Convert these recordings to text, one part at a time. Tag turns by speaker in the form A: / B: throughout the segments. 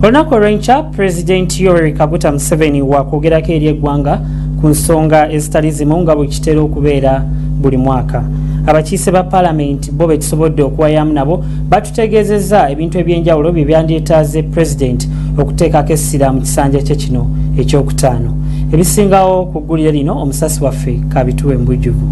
A: Olunaku olw'enkya President Yoweri Kaguta Museveni wakwogerako eri eggwanga ku nsonga ezitali zimu nga bwe kitera okubeera buli mwaka. Abakiise ba Parliament bo be tusobodde okuwayamu nabo batutegeezezza ebintu ebyenjawulo bye byandyetaaze President okuteekako essira mu kisanja kye kino ekyokutaano. Ebisingawo ku ggulire lino omusasi waffe Kabituwe Mbujjuvu.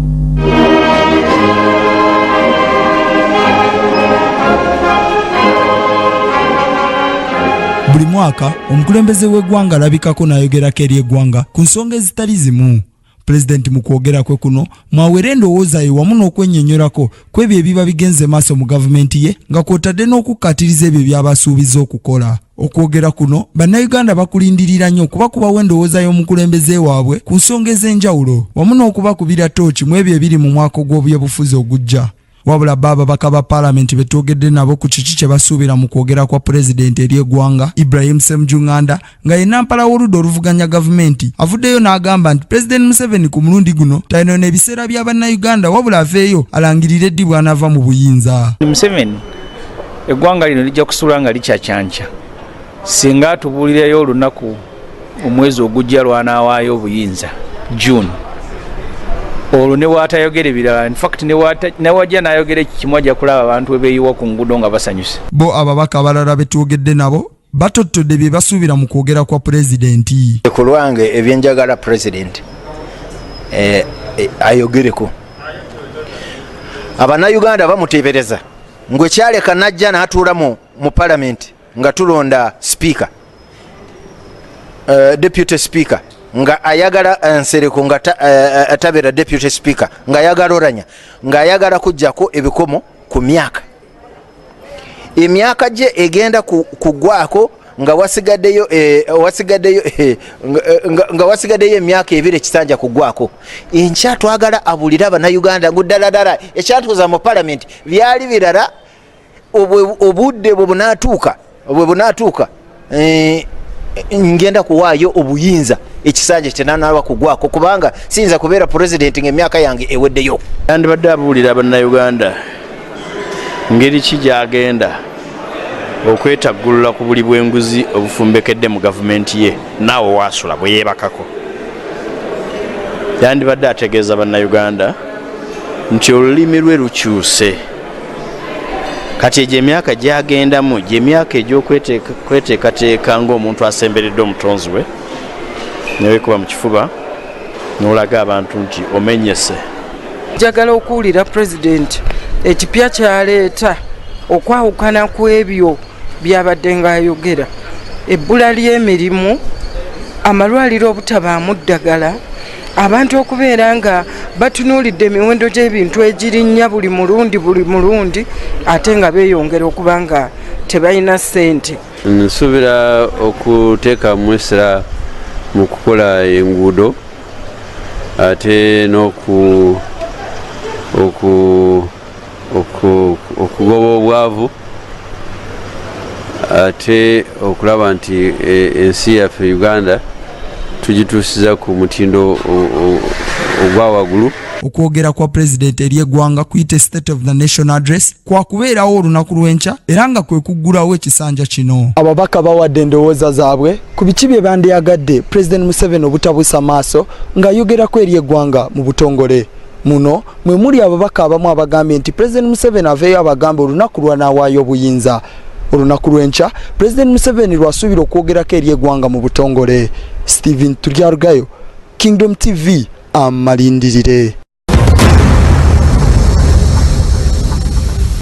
B: Buli mwaka omukulembeze w'eggwanga alabikako n'ayogerako eri eggwanga ku nsonga ezitali zimu. President mu kwogera kwe kuno mwawera endowooza ye wamu n'okwennyonnyolako ku ebyo ebiba bigenze maaso mu gavumenti ye nga kw'otadde n'okukkaatiriza ebyo by'abasuubiza okukola. Okwogera kuno bannayuganda bakulindirira nnyo okubakubawo endowooza y'omukulembeze waabwe ku nsonga ez'enjawulo wamu n'okubakubira ttooki mu ebyo ebiri mu mwaka gw'obyobufuzi ogujja. Wabula ababaka ba Parliament betwogedde nabo ku kiki kye basuubira mu kwogera kwa President eri eggwanga Ibrahim Ssemujjunganda nga ye nampala w'oludda oluvuganya gavumenti avuddeyo n'agamba nti President Museveni ku mulundi guno talina n'ebiseera bya bannayuganda wabula aveeyo alangirire eddi bw'anaava mu buyinza.
C: Museveni eggwanga lino lijja kusuula nga likyakyanca singa atubuulirayo olunaku omwezi ogujja lw'anaawaayo obuyinza June. Olwo ne waatayogera ebirala, in fact ne wajja n'ayogera ekikimu ajja kulaba abantu beeyiwa ku nguudo nga basanyuse.
B: Bo ababaka abalala betwogedde nabo batottodde bye basuubira mu kwogera kwa pulezidenti.
D: Ku lwange ebyenjagala pulezidenti ayogereko. Abannayuganda bamuteebereza ngwe kyaleka najja n'atuula mu Parliament nga tulonda speaker, deputy speaker nga ayagala Nsereko nga atabera deputy speaker nga ayagala Oranya nga ayagala kujjako ebikomo ku myaka. Emyaka gye egenda kugwako nga wasigaddeyo emyaka ebiri ekisanja kugwako. Enkya twagala abulira Abannayuganda nguddala ekyatuuza mu Parliament byali birala obudde bwe bunaatuuka ngenda kuwaayo obuyinza ekisanja kyenanaaba kugwako kubanga siyinza kubeera pulezidenti ng'emyaka yange eweddeyo.
C: Yandibadde abuulira Bannayuganda ngeri ki gy'agenda okwetaggulula ku buli bw'enguzi obufumbekedde mu gavumenti ye naawe waasula bwe yeebakako. Yandibadde ategeeza Bannayuganda nti olulimi lwe lukyuse. Kati egyo emyaka gy'agendamu gy'emyaka egy'okweteekateeka ng'omuntu asemberedde omutonzi we neweekuba mu kifuba n'olaga abantu nti omenyese.
E: Njagala okuwulira Pulezidenti ekipya kyaleeta okwawukana ku ebyo byabadde ng'ayogera. Ebbula ly'emirimu, amalwaliro obutabaamu ddagala, abantu okubeera nga batunuulidde emiwendo gy'ebintu egirinnya buli mulundi ate nga beeyongera okuba nga tebalina ssente.
F: Nsuubira okuteeka mwesera mu kukola enguudo ate okugoba obwavu ate okulaba nti ensi yaffe Uganda tugituusiza ku mutindo ogwa waggulu.
B: Okwogera kwa President eri eggwanga kuyita State of the Nation Address kwakubeerawo olunaku lw'enkya era nga kwe kuggulawo ekisanja kino. Ababaka bawadde endowooza zaabwe ku biki bye bandyagadde President Museveni obutabuusa maaso ng'ayogerako eri eggwanga mu butongole. Muno mwe muli ababaka abamu abagambye nti President Museveni aveeyo abagambe olunaku lw'anaawaayo obuyinza. Olunaku lw'enkya President Museveni lwasuubira okwogerako eri eggwanga mu butongole. Stephen Tulyarugayo, Kingdom TV, amalindirire.